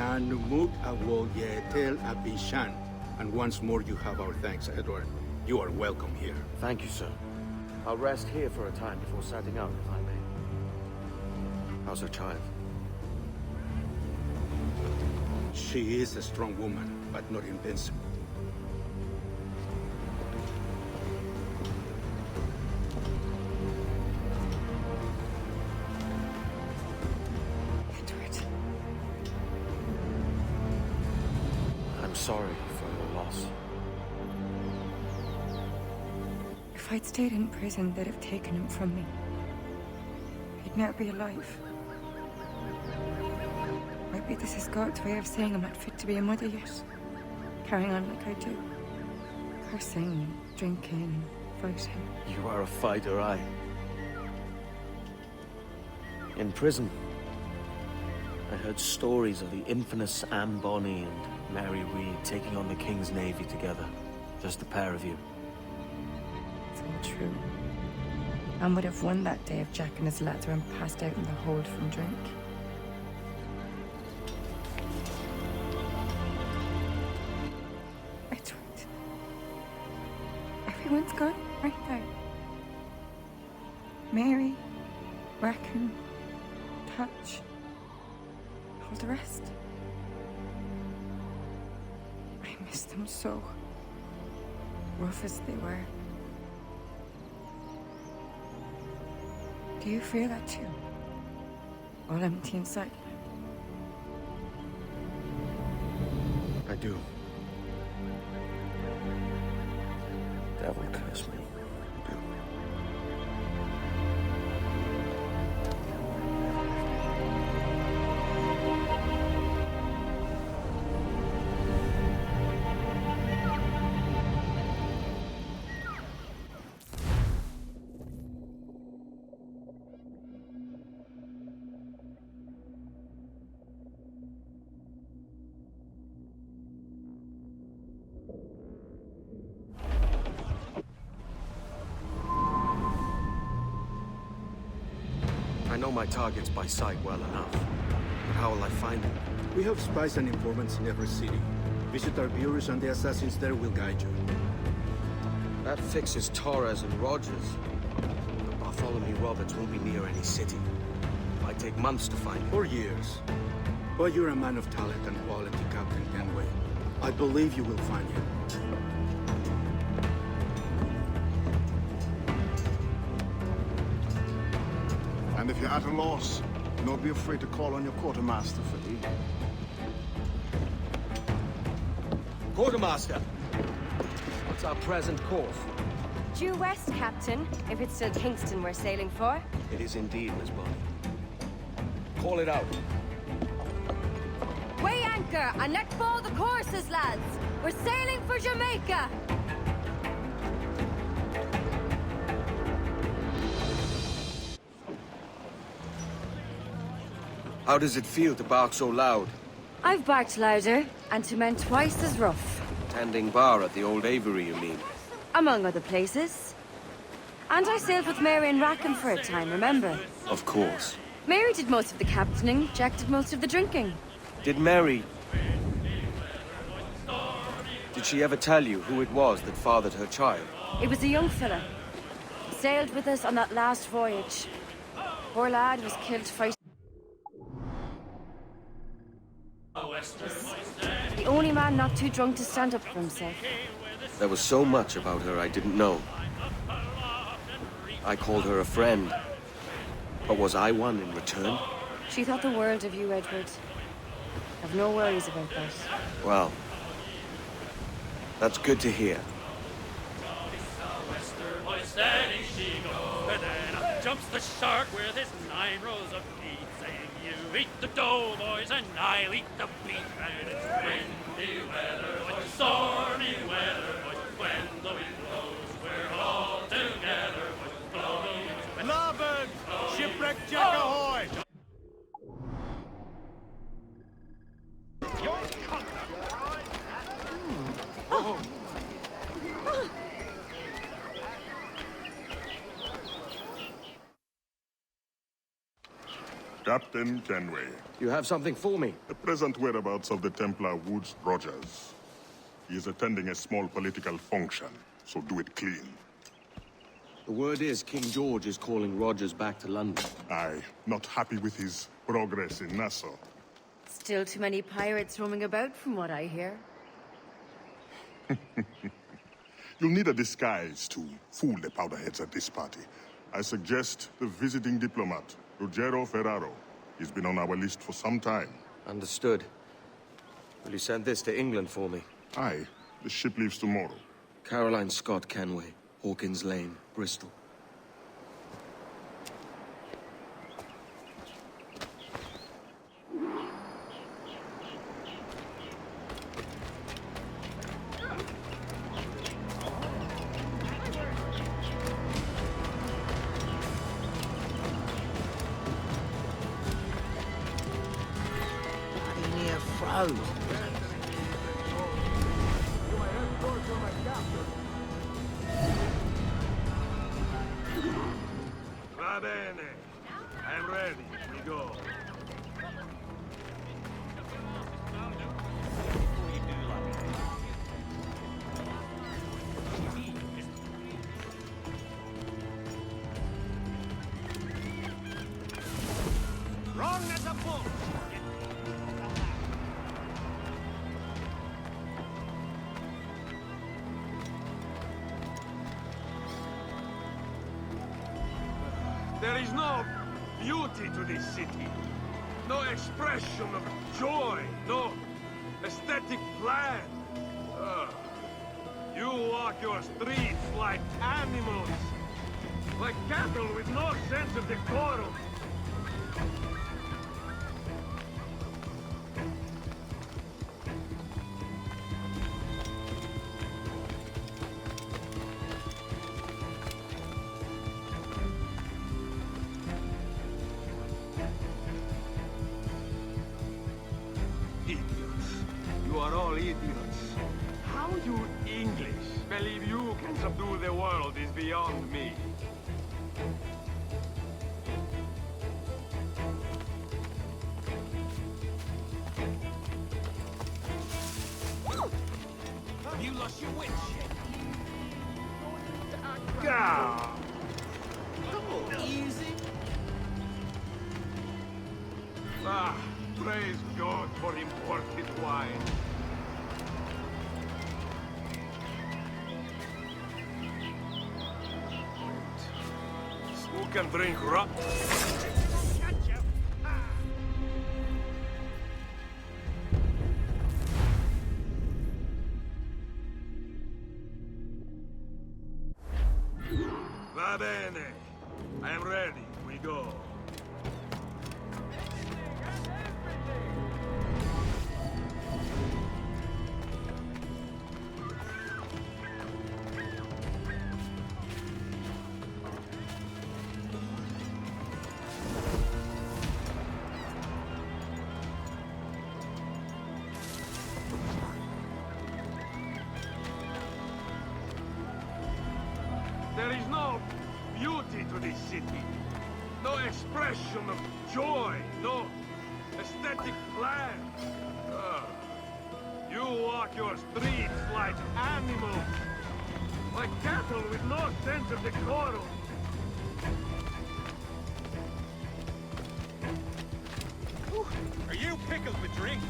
Numut Awol Yetel Abishan. And once more you have our thanks, Edward. You are welcome here. Thank you, sir. I'll rest here for a time before setting out, if I may. How's her child? She is a strong woman, but not invincible. Edward. I'm sorry for your loss. If I'd stayed in prison, they'd have taken him from me. He'd never be alive. Maybe this is God's way of saying I'm not fit to be a mother yet. Carrying on like I do. Cursing, drinking, fighting. You are a fighter, aye. In prison, I heard stories of the infamous Anne Bonny and Mary Read taking on the King's Navy together. Just the pair of you. It's all true. Anne would have won that day if Jack and his lads weren't passed out in the hold from drink. Edward. Everyone's gone right now. Mary, Bracken, Touch, all the rest. I miss them so. Rough as they were. Do you feel that too? All empty inside? I do. Devil curse me. I do. I know my targets by sight well enough. But how will I find them? We have spies and informants in every city. Visit our bureaus and the assassins there will guide you. That fixes Torres and Rogers. But Bartholomew Roberts won't be near any city. Might take months to find him. For years. But you're a man of talent and quality, Captain Kenway. I believe you will find him. And if you're at a loss, do not be afraid to call on your quartermaster for aid. Quartermaster! What's our present course? Due west, Captain, if it's still Kingston we're sailing for. It is indeed, Miss Bonny. Call it out. Weigh anchor and let fall the courses, lads! We're sailing for Jamaica! How does it feel to bark so loud? I've barked louder, and to men twice as rough. Tending bar at the old Aviary, you mean? Among other places. And I sailed with Mary and Rackham for a time, remember? Of course. Mary did most of the captaining, Jack did most of the drinking. Did Mary... Did she ever tell you who it was that fathered her child? It was a young fella. He sailed with us on that last voyage. Poor lad was killed fighting. The only man not too drunk to stand up for himself. There was so much about her I didn't know. I called her a friend. But was I one in return? She thought the world of you, Edward. Have no worries about that. Well, that's good to hear. Steady she goes, and then up jumps the shark with his 9 rows of teeth, saying, "You eat the dough, boys, and I'll eat the beef." And it's windy weather, boys, stormy weather, boys. When the wind blows, we're all together, boys. Blow the winds. Larboard! Shipwreck Jack ahoy! Captain Kenway. You have something for me? The present whereabouts of the Templar Woods Rogers. He is attending a small political function, so do it clean. The word is King George is calling Rogers back to London. Aye, not happy with his progress in Nassau. Still too many pirates roaming about from what I hear. You'll need a disguise to fool the powderheads at this party. I suggest the visiting diplomat, Ruggiero Ferraro. He's been on our list for some time. Understood. Will you send this to England for me? Aye, the ship leaves tomorrow. Caroline Scott Kenway, Hawkins Lane, Bristol. Va bene. I'm ready. We go. Wrong as a bull. There is no beauty to this city. No expression of joy. No aesthetic plan. You walk your streets like animals. Like cattle with no sense of decorum. You are all idiots. How you English believe you can subdue the world is beyond me. Have you lost your wits yet? God! Easy. Ah, praise God for imported wine. Who can drink rum? Va bene. I am ready. We go. There is no beauty to this city. No expression of joy. No aesthetic plan. You walk your streets like animals. Like cattle with no sense of decorum. Are you pickled with drink?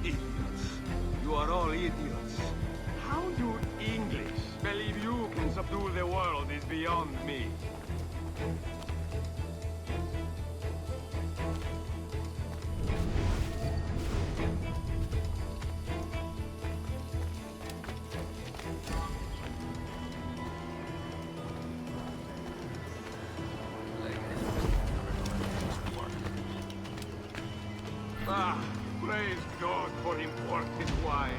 Idiots. You are all idiots. How you English believe you can subdue the world is beyond me. Ah, praise God for imported wine.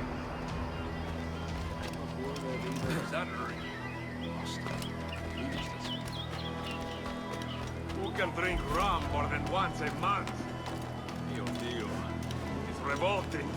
Who can drink rum more than once a month? Dio, Dio. It's revolting.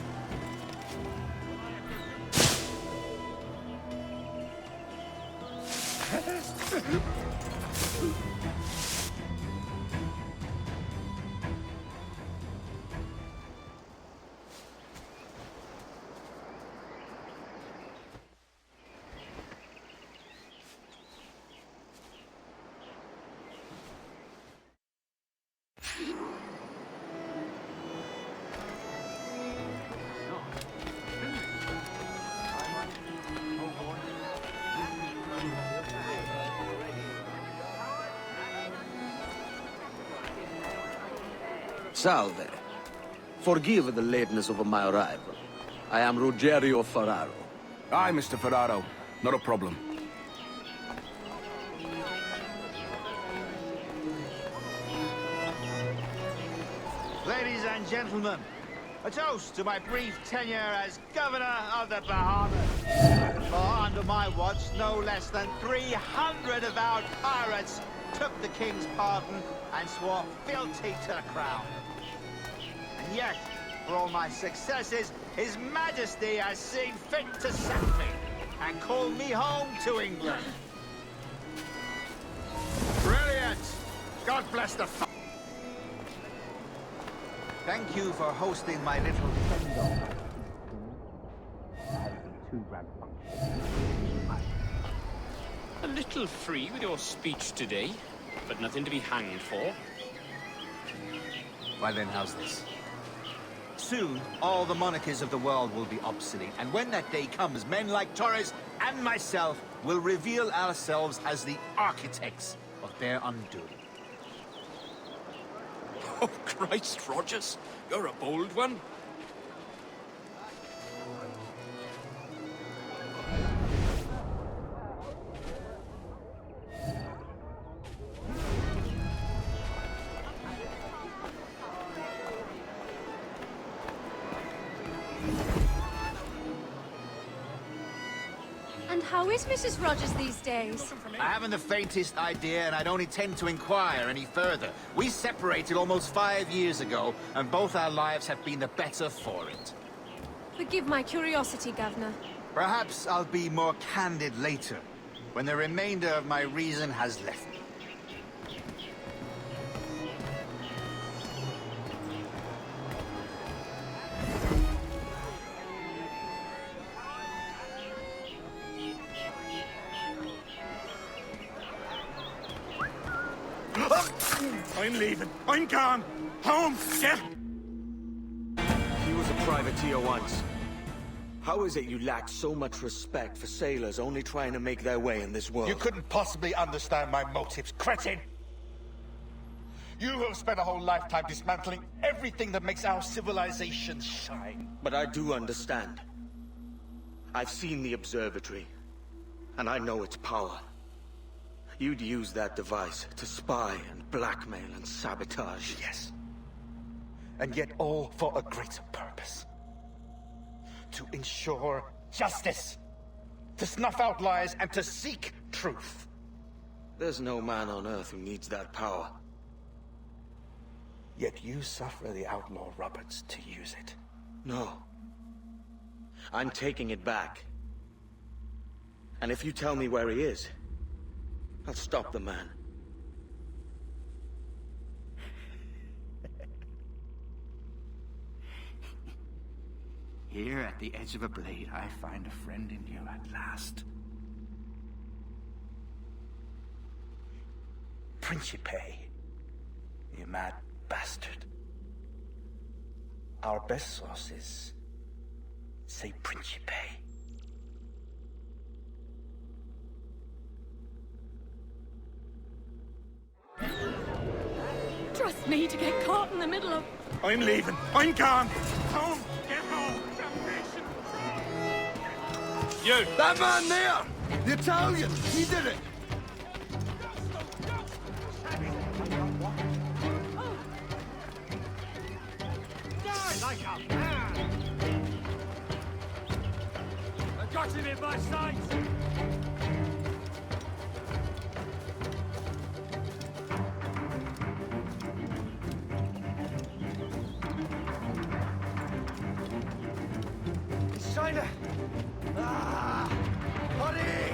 Salve. Forgive the lateness of my arrival. I am Rogério Ferraro. Aye, Mr. Ferraro. Not a problem. Ladies and gentlemen, a toast to my brief tenure as Governor of the Bahamas. For under my watch, no less than 300 avowed pirates took the King's pardon and swore fealty to the Crown. And yet, for all my successes, His Majesty has seen fit to sack me and call me home to England. Brilliant! God bless the Thank you for hosting my little kingdom. A little free with your speech today, but nothing to be hanged for. Well then, how's this? Soon, all the monarchies of the world will be obsolete, and when that day comes, men like Torres and myself will reveal ourselves as the architects of their undoing. Oh, Christ, Rogers, you're a bold one. And how is Mrs. Rogers these days? I haven't the faintest idea, and I don't intend to inquire any further. We separated almost 5 years ago, and both our lives have been the better for it. Forgive my curiosity, Governor. Perhaps I'll be more candid later, when the remainder of my reason has left me. I'm leaving. I'm gone. Home. Get. He was a privateer once. How is it you lack so much respect for sailors only trying to make their way in this world? You couldn't possibly understand my motives, cretin! You have spent a whole lifetime dismantling everything that makes our civilization shine. But I do understand. I've seen the observatory, and I know its power. You'd use that device to spy and blackmail and sabotage. Yes. And yet all for a greater purpose. To ensure justice. To snuff out lies and to seek truth. There's no man on Earth who needs that power. Yet you suffer the outlaw Roberts to use it. No. I'm taking it back. And if you tell me where he is, I'll stop the man. Here at the edge of a blade, I find a friend in you at last. Principe, you mad bastard. Our best sources say Principe. Trust me to get caught in the middle of... I'm leaving. I'm gone. Home. Get home. Damnation. You! That man there! The Italian! He did it! Die like a man! I got him in my sights! Behind it! Ah! Hurry!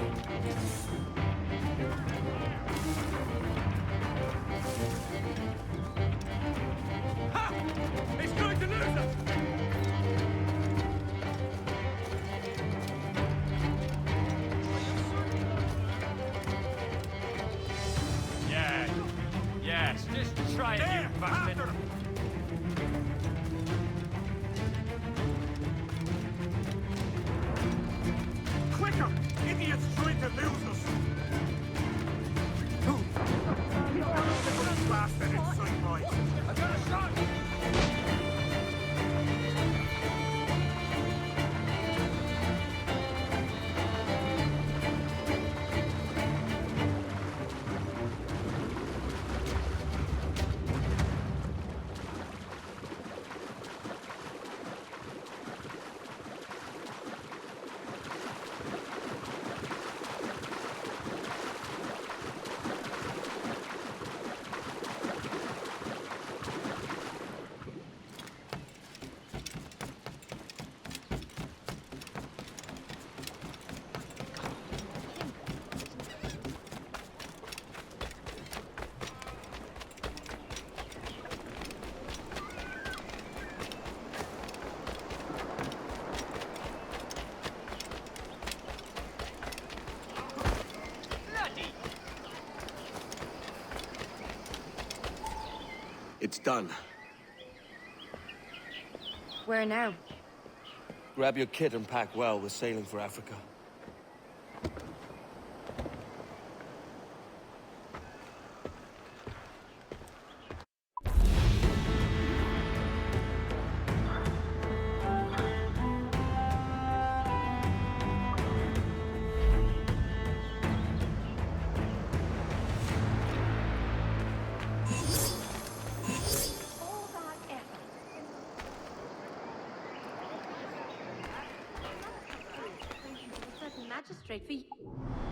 Ha! He's going to lose us! Yes, just try it, you bastard. Quicker! Idiot's trying to lose us! Bastard inside, boys! I got a shot! It's done. Where now? Grab your kit and pack well. We're sailing for Africa. Magistrate for you.